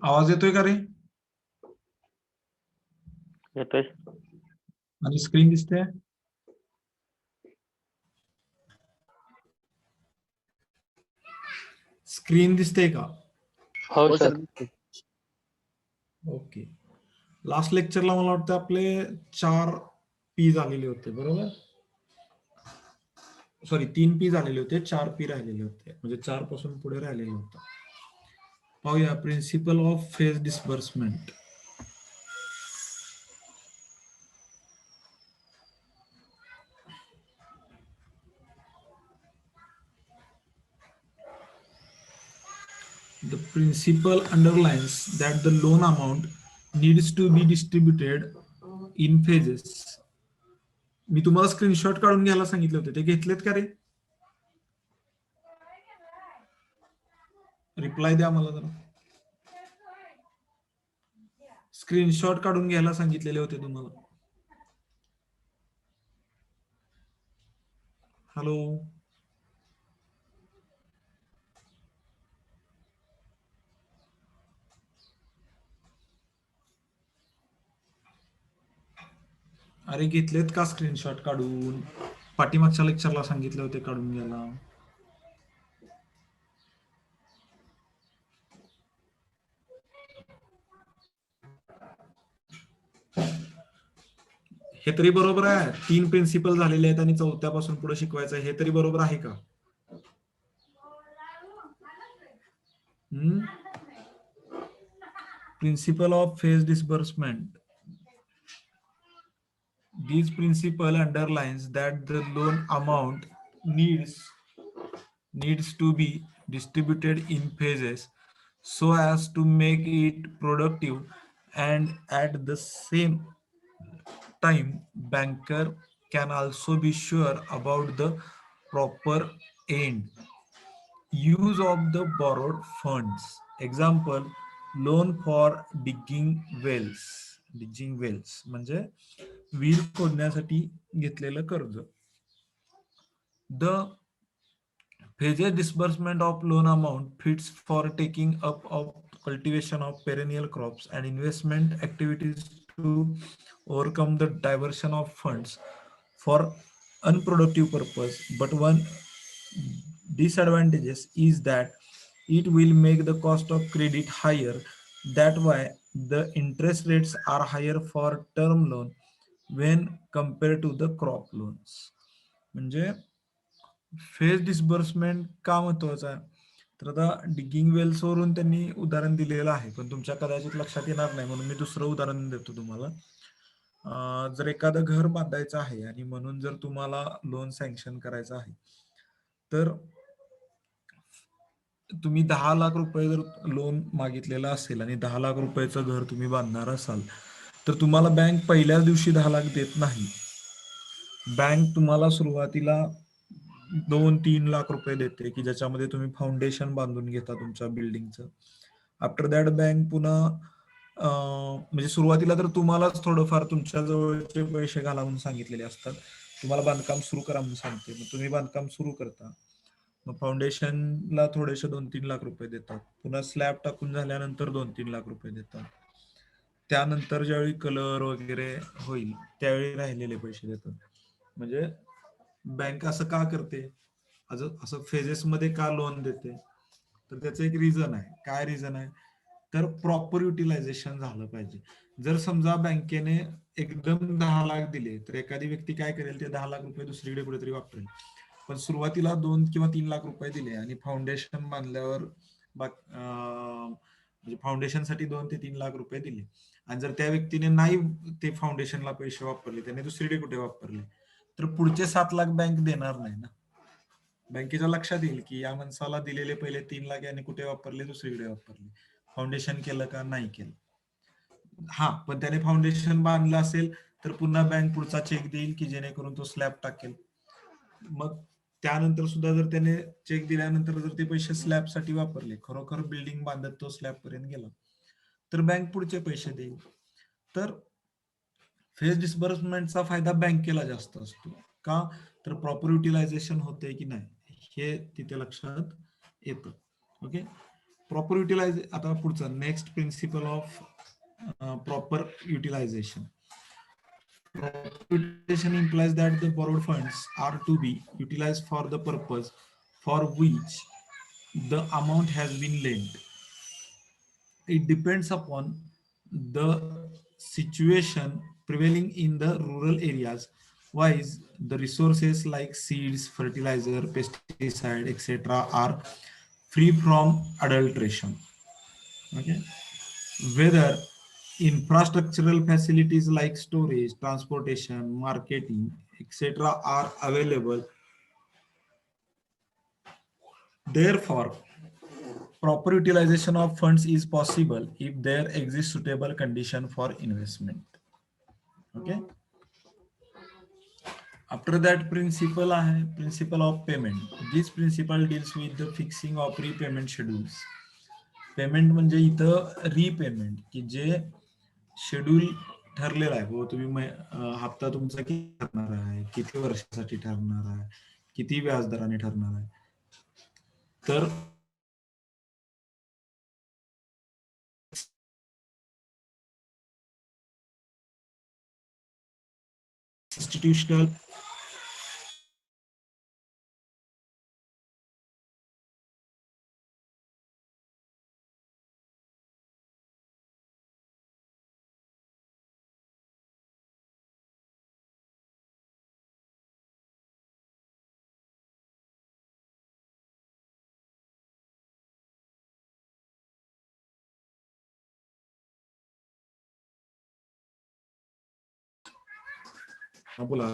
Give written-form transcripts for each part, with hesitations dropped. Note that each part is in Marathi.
आवाज येतोय का रे? येतोय. आणि स्क्रीन दिसते? स्क्रीन दिसते का? हो सर. ओके. लास्ट लेक्चरला मला वाटतं आपले 4 पी झालेले होते, बरोबर? सॉरी 3 पी झालेले होते, 4 पी राहिलेले होते, म्हणजे 4 पासून पुढे राहिलेलं होतं. पाहूया principle of phase disbursement. The principle underlines that the loan amount needs to be distributed in phases. मी तुम्हाला स्क्रीनशॉट काढून घ्यायला सांगितले होते, ते घेतलेत का रे? रिप्लाय द्या मला जरा. स्क्रीनशॉट काढून घ्यायला सांगितलेले होते तुम्हाला. हॅलो, अरे घेतलेत का स्क्रीनशॉट काढून? पाठीमागच्या लेक्चरला सांगितले होते काढून घ्यायला. हे तरी बरोबर आहे, 3 प्रिन्सिपल झालेले आहेत आणि 4थ्या पासून पुढे शिकवायचं, हे तरी बरोबर आहे का? Principle of phase disbursement. These principle underlines that the loan amount needs to be distributed in phases so as to make it productive, and at the same time banker can also be sure about the proper end use of the borrowed funds. Example, loan for digging wells. Digging wells म्हणजे विहीर खोदण्यासाठी घेतलेलं कर्ज. The phased disbursement of loan amount fits for taking up of cultivation of perennial crops and investment activities to overcome the diversion of funds for unproductive purpose. But one disadvantages is that it will make the cost of credit higher. That why the interest rates are higher for term loan when compared to the crop loans. म्हणजे फेज डिस्बर्समेंट का महत्वाचा आहे? तर आता डिगिंग वेल्स वरून त्यांनी उदाहरण दिलेलं आहे, पण तुमच्या कदाचित लक्षात येणार नाही म्हणून मी दुसरं उदाहरण देतो तुम्हाला. जर एखादं घर बांधायचं आहे आणि म्हणून जर तुम्हाला लोन सँक्शन करायचं आहे, तर तुम्ही 10 लाख रुपये जर लोन मागितलेलं असेल आणि 10 लाख रुपयाचं घर तुम्ही बांधणार असाल, तर तुम्हाला बँक पहिल्याच दिवशी 10 लाख देत नाही. बँक तुम्हाला सुरुवातीला 2-3 लाख रुपये देते, की ज्याच्यामध्ये तुम्ही फाउंडेशन बांधून घेता तुमच्या बिल्डिंगचं. आफ्टर दॅट बँक पुन्हा म्हणजे सुरुवातीला तर तुम्हालाच थोडंफार तुमच्या जवळचे पैसे घालावून सांगितलेले असतात, तुम्हाला बांधकाम सुरू करा म्हणून सांगते, मग तुम्ही बांधकाम सुरू करता. मग फाउंडेशनला थोडेसे 2-3 लाख रुपये देतात, पुन्हा स्लॅब टाकून झाल्यानंतर 2-3 लाख रुपये देतात. त्यानंतर ज्यावेळी कलर वगैरे होईल त्यावेळी राहिलेले पैसे देतात. म्हणजे बँक असं का करते, असं फेजेस मध्ये का लोन देते? तर त्याचं एक रिझन आहे. काय रिझन आहे? तर प्रॉपर युटिलायझेशन झालं पाहिजे. जर समजा बँकेने एकदम 10 लाख दिले, तर एखादी व्यक्ती काय करेल, ते 10 लाख रुपये दुसरीकडे कुठेतरी वापरेल. पण सुरुवातीला 2 किंवा 3 लाख रुपये दिले आणि फाउंडेशन बांधल्यावर म्हणजे फाउंडेशनसाठी 2 ते 3 लाख रुपये दिले, आणि जर त्या व्यक्तीने नाही ते फाउंडेशनला पैसे वापरले, त्याने दुसरीकडे कुठे वापरले, तर पुढचे 7 लाख बँक देणार नाही ना. बँकेच्या लक्षात येईल की या माणसाला दिलेले पहिले 3 लाख याने कुठे वापरले, दुसरीकडे वापरले. फाउंडेशन केलं का? नाही केलं. हा, पण त्याने फाउंडेशन बांधलं असेल तर पुन्हा बँक पुढचा चेक देईल की जेणेकरून तो स्लॅब टाकेल. मग त्यानंतर सुद्धा जर त्याने चेक दिल्यानंतर जर ते पैसे स्लॅब साठी वापरले, खरोखर बिल्डिंग बांधत तो स्लॅब पर्यंत गेला, तर बँक पुढचे पैसे देईल. तर फेज डिस्बर्समेंटचा फायदा बँकेला जास्त असतो. का? तर प्रॉपर युटिलायझेशन होते की नाही हे तिथे लक्षात येतं. Okay, proper utilize. आता पुढचं next principle of proper utilization. Proper utilization implies that the borrowed funds are to be utilized for the purpose for which the amount has been lent. It depends upon the situation prevailing in the rural areas. Wise, the resources like seeds, fertilizer, pesticide, etc. are free from adulteration. Okay, whether infrastructural facilities like storage, transportation, marketing, etc. are available. Therefore, proper utilization of funds is possible if there exists suitable condition for investment. Okay. After that principle आहे principle of payment. This principle deals with the fixing of repayment schedules. Payment म्हणजे इथं रीपेमेंट की जे शेड्यूल ठरलेला आहे हो, तुम्ही हप्ता तुमचा किती ठरणार आहे, किती वर्षासाठी ठरणार आहे, किती व्याजदराने ठरणार आहे. तर इन्स्टिट्यूशनल बोला.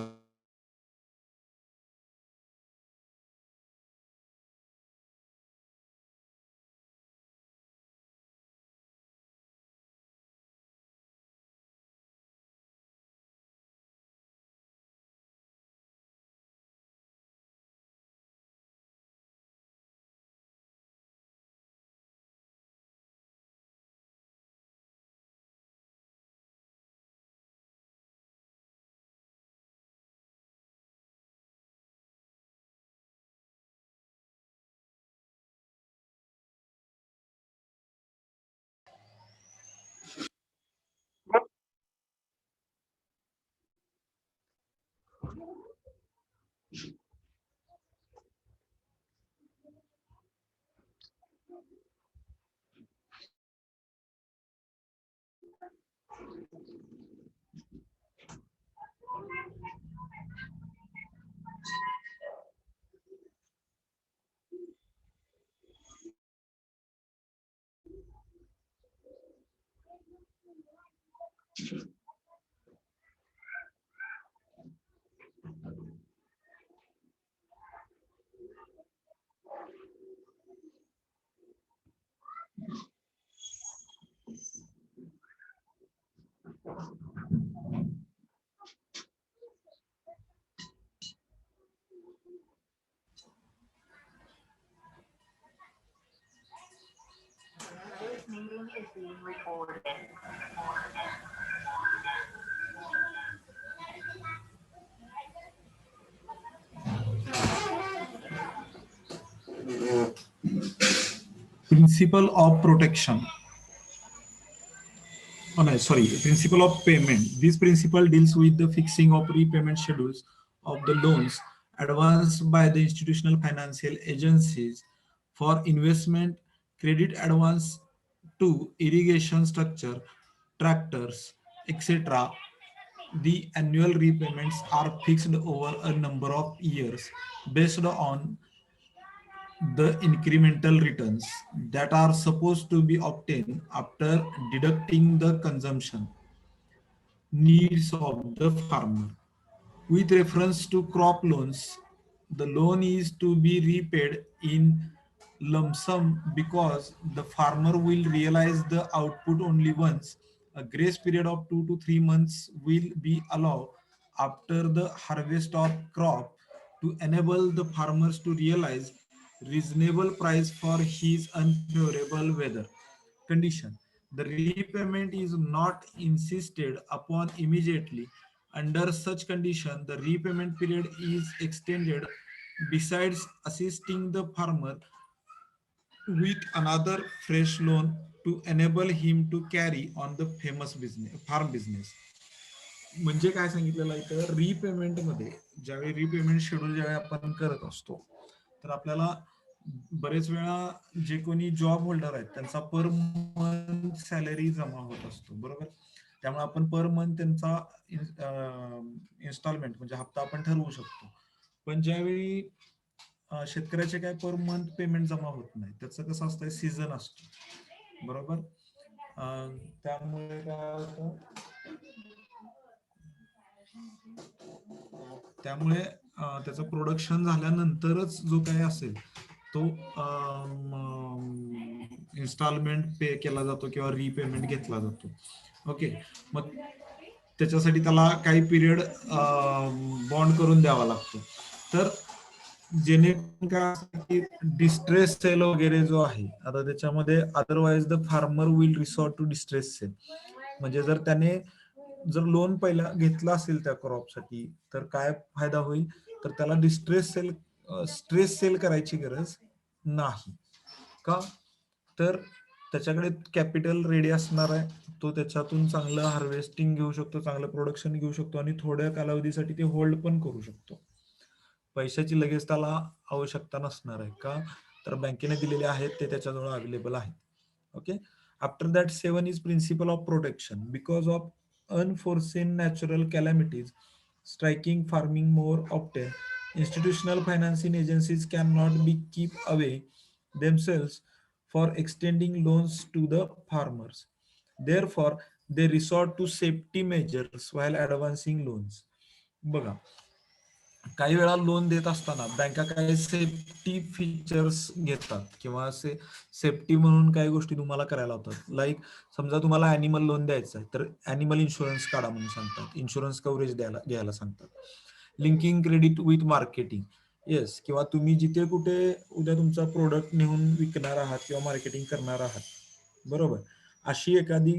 This meeting is being recorded. Principle of protection. Oh, no, sorry, principle of payment. This principle deals with the fixing of repayment schedules of the loans advanced by the institutional financial agencies for investment, credit advance to irrigation structure, tractors, etc. The annual repayments are fixed over a number of years based on the incremental returns that are supposed to be obtained after deducting the consumption needs of the farmer. With reference to crop loans, the loan is to be repaid in lump sum because the farmer will realize the output only once. A grace period of 2 to 3 months will be allowed after the harvest of crop to enable the farmers to realize reasonable price for his unfavorable weather condition. The repayment is not insisted upon immediately under such condition the repayment period is extended besides assisting the farmer with another fresh loan to enable him to carry on the famous business farm business. म्हणजे काय सांगितलेलं आहे तर रीपेमेंट मध्ये ज्यावेळी रीपेमेंट शेड्यूल ज्यावेळी आपण करत असतो तर आपल्याला बरेच वेळा जे कोणी जॉब होल्डर आहेत त्यांचा पर मंथ सॅलरी जमा होत असतो बरोबर. त्यामुळे आपण पर मंथ त्यांचा इन्स्टॉलमेंट म्हणजे हप्ता आपण ठरवू शकतो. पण ज्यावेळी शेतकऱ्याचे काय पर मंथ पेमेंट जमा होत नाही त्याचं कसं असतं सीझन असतो बरोबर. त्यामुळे काय होतं त्यामुळे त्याचं प्रोडक्शन झाल्यानंतरच जो काही असेल तो इन्स्टॉलमेंट पे केला जातो किंवा रीपेमेंट घेतला जातो. ओके, मग त्याच्यासाठी त्याला काही पिरियड बॉन्ड करून द्यावा लागतो. तर जेणेकरून काय असतं की डिस्ट्रेस सेल वगैरे जो आहे आता त्याच्यामध्ये otherwise the farmer will resort to distress sale. म्हणजे जर त्याने जर लोन पहिला घेतला असेल त्या क्रॉपसाठी तर काय फायदा होईल तर त्याला डिस्ट्रेस सेल स्ट्रेस सेल करायची गरज नाही. का तर त्याच्याकडे कॅपिटल रेडी असणार आहे, तो त्याच्यातून चांगलं हार्वेस्टिंग घेऊ शकतो, चांगलं प्रोडक्शन घेऊ शकतो आणि थोड्या कालावधीसाठी ते होल्ड पण करू शकतो. पैशाची लगेच त्याला आवश्यकता नसणार आहे. का तर बँकेने दिलेले आहेत ते त्याच्याजवळ अवेलेबल आहेत. Okay, after that 7 is principle of protection because of unforeseen natural calamities striking farming more often. Institutional financing agencies cannot be keep away themselves for extending loans to the farmers. Therefore, they resort to safety measures while advancing loans. बघा, काही वेळा लोन देत असताना बँका काही सेफ्टी फीचर्स घेतात किंवा सेफ्टी म्हणून काही गोष्टी तुम्हाला करायला होतात. लाईक समजा तुम्हाला अॅनिमल लोन द्यायचं आहे तर अॅनिमल इन्शुरन्स काढा म्हणून सांगतात, इन्शुरन्स कव्हरेज घ्यायला सांगतात. Linking credit with marketing, yes, किंवा तुम्ही जिथे कुठे उद्या तुमचा प्रोडक्ट नेऊन विकणार आहात किंवा मार्केटिंग करणार आहात बरोबर, अशी एखादी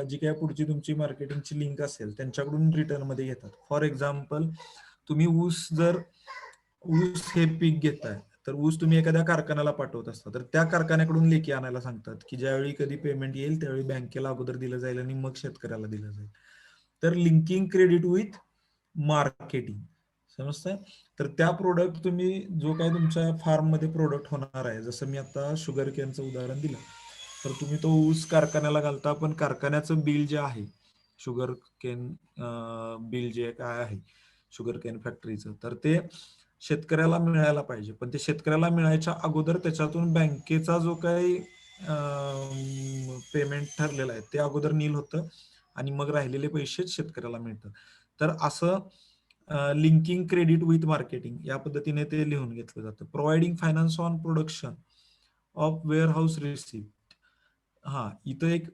जी काही पुढची तुमची मार्केटिंगची लिंक असेल त्यांच्याकडून रिटर्न मध्ये घेतात. फॉर एक्झाम्पल, तुम्ही ऊस हे पीक घेताय तर ऊस तुम्ही एखाद्या कारखान्याला पाठवत असता तर त्या कारखान्याकडून लेखी आणायला सांगतात की ज्यावेळी कधी पेमेंट येईल त्यावेळी बँकेला अगोदर दिलं जाईल आणि मग शेतकऱ्याला दिलं जाईल. तर लिंकिंग क्रेडिट विथ मार्केटिंग, समजतंय. तर त्या प्रोडक्ट तुम्ही जो काही तुमच्या फार्म मध्ये प्रोडक्ट होणार आहे, जसं मी आता शुगर केनचं उदाहरण दिलं, तर तुम्ही तो ऊस कारखान्याला घालता पण कारखान्याचं बिल जे आहे शुगर केन बिल जे काय आहे शुगर केन फॅक्टरीचं तर ते शेतकऱ्याला मिळायला पाहिजे. पण ते शेतकऱ्याला मिळायच्या अगोदर त्याच्यातून बँकेचा जो काही पेमेंट ठरलेलं आहे ते अगोदर नील होतं आणि मग राहिलेले पैसे शेतकऱ्याला मिळतात. तर असं लिंकिंग क्रेडिट विथ मार्केटिंग या पद्धतीने ते लिहून घेतलं जातं. Providing finance on production of wear house receipt. हा, इथं एक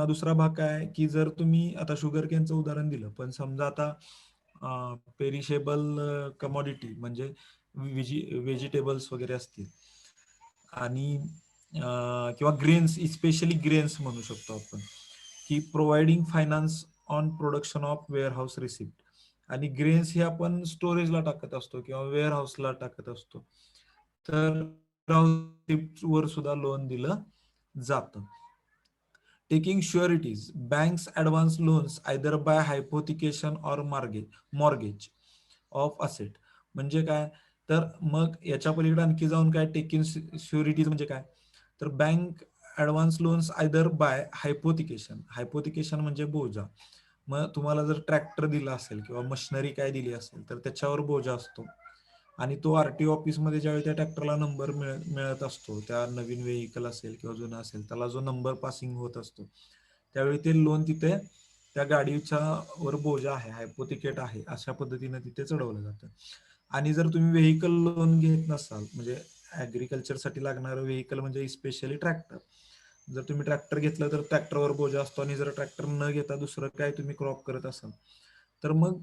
दुसरा भाग काय आहे की जर तुम्ही आता शुगर केनचं उदाहरण दिलं पण समजा आता पेरिशेबल कमॉडिटी म्हणजे व्हेजिटेबल्स वगैरे असतील आणि किंवा ग्रेन्स, इस्पेशली ग्रेन्स म्हणू शकतो आपण की providing finance on production of wear house receipt. आणि ग्रेन्स हे आपण स्टोरेजला टाकत असतो किंवा वेअर हाऊसला टाकत असतो तर वर सुद्धा लोन दिलं जातं. Taking sureties, banks advance loans either by hypothecation or mortgage of asset. म्हणजे काय तर मग याच्या पलीकडे आणखी जाऊन काय टेकिंग श्युरिटीज म्हणजे काय तर bank advance loans either by hypothecation म्हणजे बोजा. मग तुम्हाला जर ट्रॅक्टर दिला असेल किंवा मशिनरी काय दिली असेल तर त्याच्यावर बोजा असतो आणि तो आरटीओ ऑफिसमध्ये ज्यावेळी त्या ट्रॅक्टरला नंबर मिळत असतो, त्या नवीन व्हेकल असेल किंवा जुना असेल त्याला जो नंबर पासिंग होत असतो त्यावेळी ते लोन तिथे त्या गाडीच्या वर बोजा आहे, हायपोथिकेट आहे, अशा पद्धतीने तिथे चढवलं जातं. आणि जर तुम्ही व्हेकल लोन घेत नसाल म्हणजे ऍग्रिकल्चरसाठी लागणारं व्हेकल म्हणजे स्पेशली ट्रॅक्टर, जर तुम्ही ट्रॅक्टर घेतलं तर ट्रॅक्टरवर बोजा असतो आणि जर ट्रॅक्टर न घेता दुसरं काय तुम्ही क्रॉप करत असाल तर मग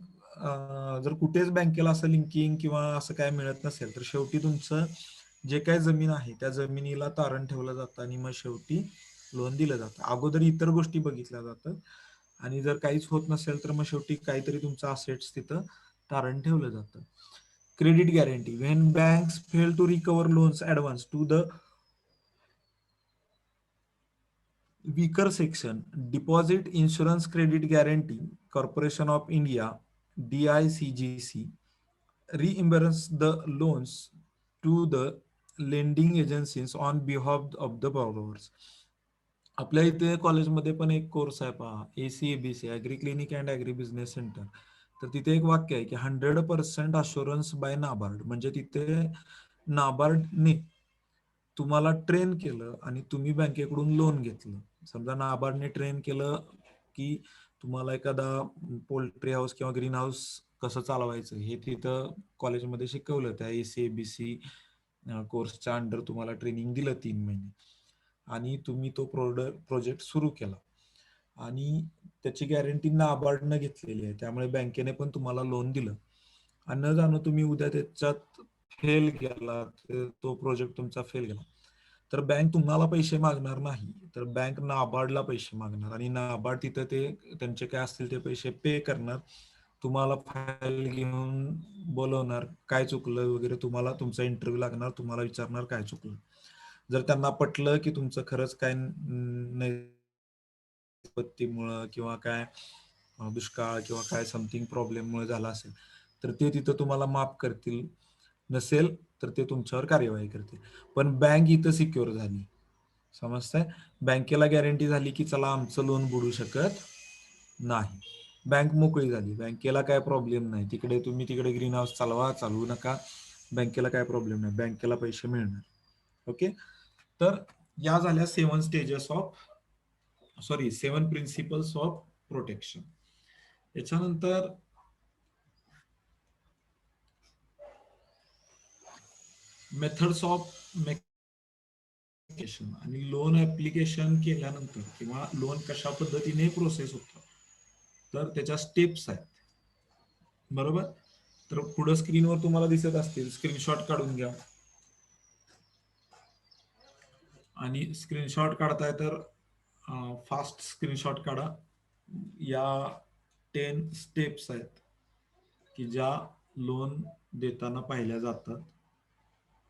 जर कुठेच बँकेला असं लिंकिंग किंवा असं काय मिळत नसेल तर शेवटी तुमचं जे काय जमीन आहे त्या जमिनीला तारण ठेवलं जातं आणि मग शेवटी लोन दिलं जातं. अगोदर इतर गोष्टी बघितल्या जातात आणि जर काहीच होत नसेल तर मग शेवटी काहीतरी तुमचं असेट्स तिथं तारण ठेवलं जातं. Credit guarantee, when banks fail to recover loans advance to the weaker section, Deposit Insurance Credit Guarantee Corporation of India, DICGC, reimburse the loans to the lending agencies on behalf of the borrowers. आपल्या इथे कॉलेजमध्ये पण एक कोर्स आहे पहा, ACABC, agri clinic and agri business centre. तर तिथे एक वाक्य आहे की 100% अशुरन्स बाय नाबार्ड. म्हणजे तिथे नाबार्डने तुम्हाला ट्रेन केलं आणि तुम्ही बँकेकडून लोन घेतलं. समजा नाबार्डने ट्रेन केलं की तुम्हाला एखादा पोल्ट्री हाऊस किंवा ग्रीन हाऊस कसं चालवायचं हे तिथं कॉलेजमध्ये शिकवलं. त्या ACABC कोर्सच्या अंडर तुम्हाला ट्रेनिंग दिलं 3 महिने आणि तुम्ही तो प्रोजेक्ट सुरू केला आणि त्याची गॅरंटी नाबार्डनं घेतलेली आहे. त्यामुळे बँकेने पण तुम्हाला लोन दिलं आणि न जाणं तुम्ही उद्या त्याच्यात फेल गेला, तो प्रोजेक्ट तुमचा फेल गेला, तर बँक तुम्हाला पैसे मागणार नाही, तर बँक नाबार्डला पैसे मागणार आणि नाबार्ड तिथं ते त्यांचे काय असतील ते पैसे पे करणार. तुम्हाला फाईल घेऊन बोलवणार, काय चुकलं वगैरे, तुम्हाला तुमचा इंटरव्ह्यू लागणार, तुम्हाला विचारणार काय चुकलं. जर त्यांना पटलं की तुमचं खरंच काय नैपत्तीमुळं किंवा काय दुष्काळ किंवा काय समथिंग प्रॉब्लेममुळे झाला असेल तर ते तिथं तुम्हाला माफ करतील. नसेल तर ते तुमच्यावर कार्यवाही करतील. पण बँक इथं सिक्युअर झाली, समजतंय? बँकेला गॅरंटी झाली की चला आमचं लोन बुडू शकत नाही. बँक मोकळी झाली, बँकेला काय प्रॉब्लेम नाही. तिकडे ग्रीन हाऊस चालवा, चालवू नका, बँकेला काय प्रॉब्लेम नाही, बँकेला पैसे मिळणार. ओके, तर या झाल्या 7 प्रिन्सिपल्स ऑफ प्रोटेक्शन. याच्यानंतर मेथड्स ऑफ आणि लोन ऍप्लिकेशन केल्यानंतर किंवा लोन कशा पद्धतीने प्रोसेस होतं तर त्याच्या स्टेप्स आहेत, बरोबर? तर पुढे स्क्रीनवर तुम्हाला दिसत असतील, स्क्रीनशॉट काढून घ्या. आणि स्क्रीनशॉट काढताय तर फास्ट स्क्रीनशॉट काढा. या 10 स्टेप्स आहेत की ज्या लोन देताना पाहिल्या जातात.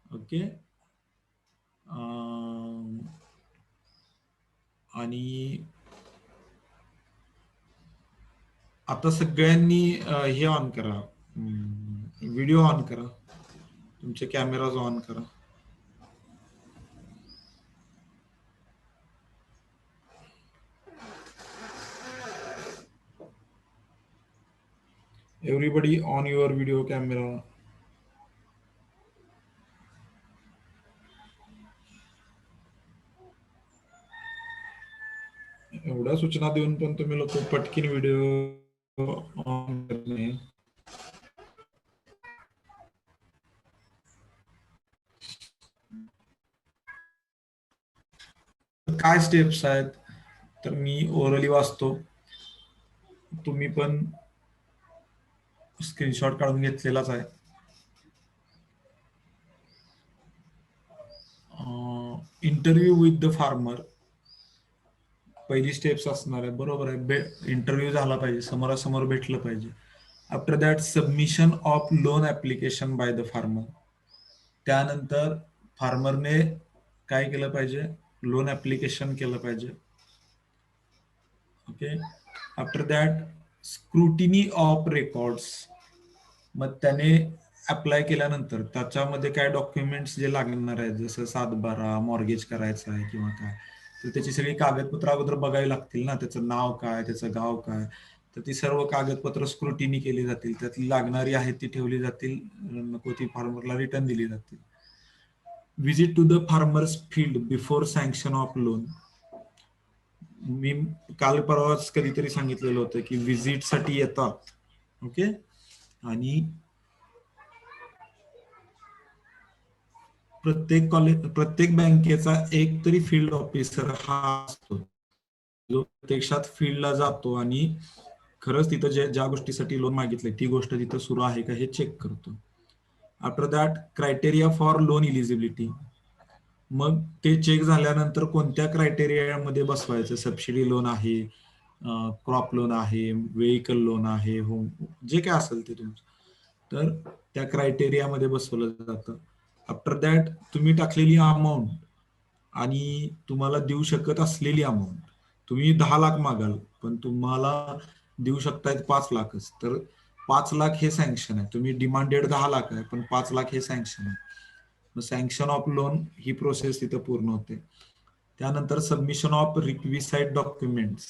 ओके, आणि आता सगळ्यांनी हे ऑन करा, व्हिडिओ ऑन करा, तुमचे कॅमेराज ऑन करा. Everybody on your video camera. एवढ्या सूचना देऊन पण तुम्ही लोक पटकीन व्हिडिओ ऑन करणे. काय स्टेप्स आहेत तर मी ओरली वाचतो, तुम्ही पण स्क्रीनशॉट काढून घेतलेलाच आहे. इंटरव्ह्यू विथ द फार्मर पहिली स्टेप्स असणार आहे, बरोबर आहे. इंटरव्ह्यू झाला पाहिजे, समोरासमोर भेटलं पाहिजे. After that submission of loan application by the farmer. त्यानंतर फार्मरने काय केलं पाहिजे, लोन ऍप्लिकेशन केलं पाहिजे. Okay, after that scrutiny of records. मग त्याने अप्लाय केल्यानंतर त्याच्यामध्ये काय डॉक्युमेंट्स जे लागणार आहेत, जसं 7/12 मॉर्गेज करायचं आहे किंवा काय, तर त्याची सगळी कागदपत्र अगोदर बघावी लागतील ना. त्याचं नाव काय, त्याचं गाव काय, तर ती सर्व कागदपत्र स्क्रुटिनी केली जातील, त्यातली लागणारी आहेत ती ठेवली जातील, नको ती फार्मरला रिटर्न दिली जातील. Visit to the farmers field before sanction of loan. मी काल परवाच कधीतरी सांगितलेलं होतं की विजिट साठी येतात. ओके, आणि प्रत्येक बँकेचा एक तरी फील्ड ऑफिसर हा असतो जो प्रत्यक्षात फील्डला जातो आणि खरंच तिथं ज्या गोष्टीसाठी लोन मागितले ती गोष्ट तिथं सुरू आहे का हे चेक करतो. After that criteria for loan eligibility. मग ते चेक झाल्यानंतर कोणत्या क्रायटेरियामध्ये बसवायचं, सबसिडी लोन आहे क्रॉप लोन आहे, व्हेकल लोन आहे, होम, जे काय असेल ते तुमचं, तर त्या क्रायटेरियामध्ये बसवलं जातं. आफ्टर दॅट तुम्ही टाकलेली अमाऊंट आणि तुम्हाला देऊ शकत असलेली अमाऊंट, तुम्ही 10 लाख मागाल पण तुम्हाला देऊ शकतायत 5 लाखच, तर 5 लाख हे सँक्शन आहे. तुम्ही डिमांडेड 10 लाख आहे पण 5 लाख हे सँक्शन आहे. मग sanction of loan he process तिथं पूर्ण होते. त्यानंतर सबमिशन ऑफ रिक्विसाइड डॉक्युमेंट्स,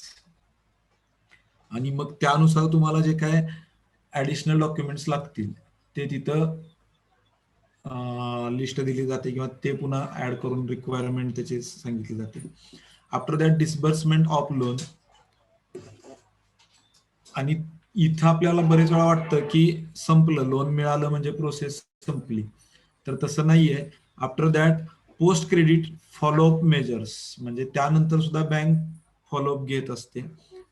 आणि मग त्यानुसार तुम्हाला जे काय ऍडिशनल डॉक्युमेंट्स लागतील ते तिथं लिस्ट दिली जाते किंवा ते पुन्हा ऍड करून रिक्वायरमेंट त्याची सांगितली जाते. After that disbursement of loan, आणि इथं आपल्याला बरेच वेळा वाटतं की संपलं, लोन मिळालं म्हणजे प्रोसेस संपली, तर तसं नाहीये. After that post credit follow up measures, म्हणजे त्यानंतर सुद्धा बँक फॉलोअप घेत असते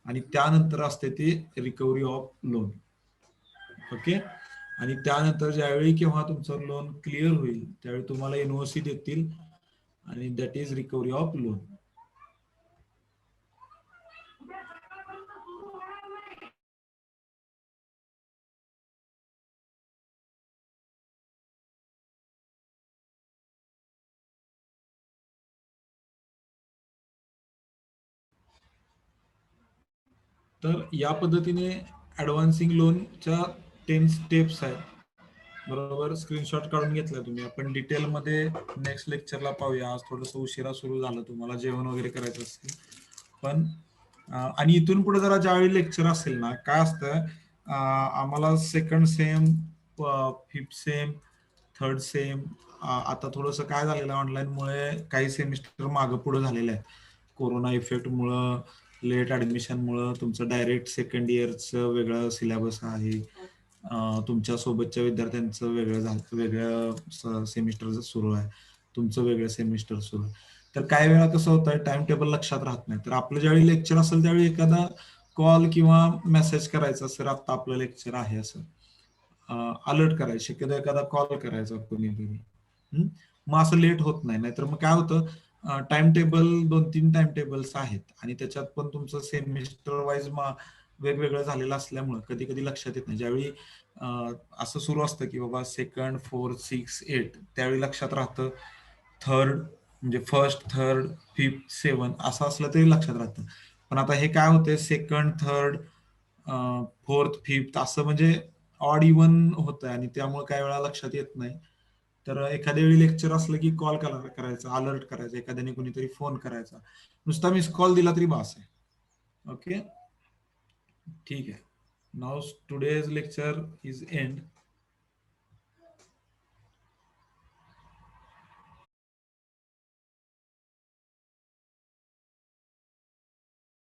आणि त्यानंतर असते ते रिकव्हरी ऑफ लोन. ओके, आणि त्यानंतर ज्यावेळी केव्हा तुमचं लोन क्लिअर होईल त्यावेळी तुम्हाला एनओसी देतील आणि that is recovery of loan. तर या पद्धतीने ऍडव्हान्सिंग लोनच्या 10 स्टेप्स आहेत. बरोबर, स्क्रीनशॉट काढून घेतला तुम्ही. आपण डिटेलमध्ये नेक्स्ट लेक्चरला पाहूया. आज थोडंसं उशिरा सुरू झालं, तुम्हाला जेवण वगैरे करायचं असेल पण आणि इथून पुढे जरा ज्यावेळी लेक्चर असेल ना, काय असतं, आम्हाला second same, fifth sem, third same, आता थोडंसं काय झालेलं आहे ऑनलाईनमुळे काही सेमिस्टर मागं पुढे झालेले आहेत. कोरोना इफेक्टमुळं, लेट ऍडमिशनमुळं तुमचं डायरेक्ट सेकंड इयरचं वेगळं सिलेबस आहे, तुमच्या सोबतच्या विद्यार्थ्यांचं वेगळं सेमिस्टर सुरू आहे, तुमचं वेगळं सेमिस्टर सुरू आहे. तर काही वेळा कसं होतं, टाइम टेबल लक्षात राहत नाही. तर आपलं ज्यावेळी लेक्चर असेल त्यावेळी एखादा कॉल किंवा मेसेज करायचा, सर आता आपलं लेक्चर आहे असं अलर्ट करायचं, शक्यतो एखादा कॉल करायचा कोणीतरी. मग असं लेट होत नाही. नाहीतर मग काय होतं, टाइम टेबल 2-3 टाइम टेबल्स आहेत आणि त्याच्यात पण तुमचं सेमिस्टर वाईज वेगवेगळं झालेलं असल्यामुळं कधी कधी लक्षात येत नाही. ज्यावेळी असं सुरू असतं की बाबा सेकंड, 4, 6, 8, त्यावेळी लक्षात राहतं. थर्ड म्हणजे फर्स्ट, थर्ड, फिफ्थ, 7 असं असलं तरी लक्षात राहतं. पण आता हे काय होतंय, सेकंड, थर्ड, फोर्थ, फिफ्थ असं म्हणजे ऑड इव्हन होतं आणि त्यामुळे काही वेळा लक्षात येत नाही. तर एखाद्या वेळी लेक्चर असलं की कॉल करायचा, अलर्ट करायचा, एखाद्याने कोणीतरी फोन करायचा, नुसता मिस कॉल दिला तरी बास आहे. ओके, ठीक आहे. Now today's lecture is end.